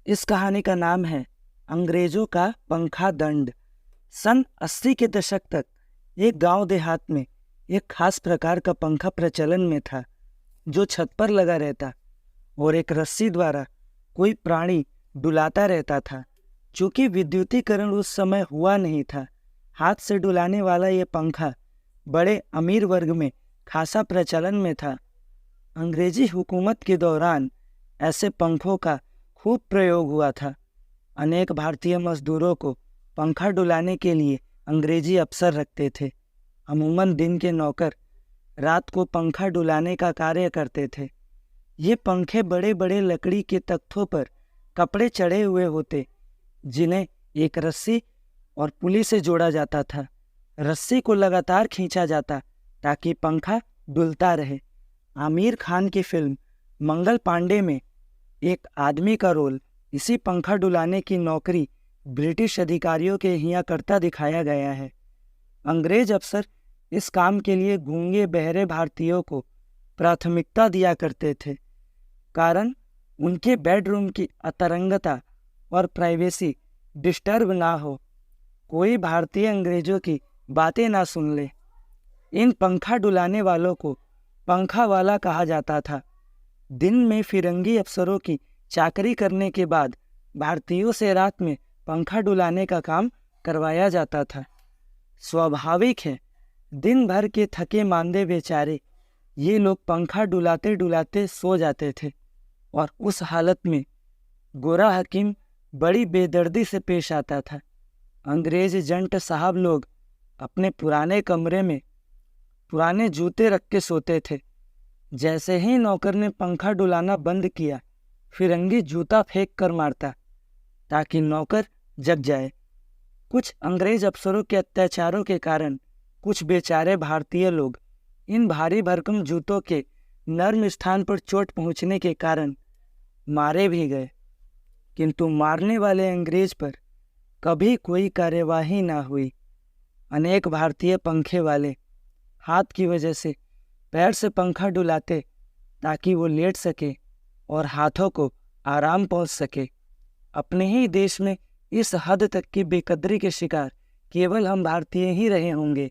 इस कहानी का नाम है अंग्रेजों का पंखा दंड। सन 80 के दशक तक एक गांव देहात में एक खास प्रकार का पंखा प्रचलन में था जो छत पर लगा रहता और एक रस्सी द्वारा कोई प्राणी डुलाता रहता था। चूंकि विद्युतीकरण उस समय हुआ नहीं था, हाथ से डुलाने वाला ये पंखा बड़े अमीर वर्ग में खासा प्रचलन में था। अंग्रेजी हुकूमत के दौरान ऐसे पंखों का खूब प्रयोग हुआ था। अनेक भारतीय मजदूरों को पंखा डुलाने के लिए अंग्रेजी अफसर रखते थे। अमूमन दिन के नौकर रात को पंखा डुलाने का कार्य करते थे। ये पंखे बड़े बड़े लकड़ी के तख्तों पर कपड़े चढ़े हुए होते, जिन्हें एक रस्सी और पुली से जोड़ा जाता था। रस्सी को लगातार खींचा जाता ताकि पंखा डुलता रहे। आमिर खान की फिल्म मंगल पांडे में एक आदमी का रोल इसी पंखा डुलाने की नौकरी ब्रिटिश अधिकारियों के यहाँ करता दिखाया गया है। अंग्रेज अफसर इस काम के लिए गूंगे बहरे भारतीयों को प्राथमिकता दिया करते थे, कारण उनके बेडरूम की अतरंगता और प्राइवेसी डिस्टर्ब ना हो, कोई भारतीय अंग्रेजों की बातें ना सुन ले। इन पंखा डुलाने वालों को पंखा वाला कहा जाता था। दिन में फिरंगी अफसरों की चाकरी करने के बाद भारतीयों से रात में पंखा डुलाने का काम करवाया जाता था। स्वाभाविक है, दिन भर के थके मांदे बेचारे ये लोग पंखा डुलाते डुलाते सो जाते थे और उस हालत में गोरा हकीम बड़ी बेदर्दी से पेश आता था। अंग्रेज जंट साहब लोग अपने पुराने कमरे में पुराने जूते रख के सोते थे। जैसे ही नौकर ने पंखा डुलाना बंद किया, फिरंगी जूता फेंक कर मारता ताकि नौकर जग जाए। कुछ अंग्रेज अफसरों के अत्याचारों के कारण कुछ बेचारे भारतीय लोग इन भारी भरकम जूतों के नर्म स्थान पर चोट पहुंचने के कारण मारे भी गए, किंतु मारने वाले अंग्रेज पर कभी कोई कार्यवाही ना हुई। अनेक भारतीय पंखे वाले हाथ की वजह से पैर से पंखा डुलाते ताकि वो लेट सके और हाथों को आराम पहुंच सके। अपने ही देश में इस हद तक की बेकदरी के शिकार केवल हम भारतीय ही रहे होंगे।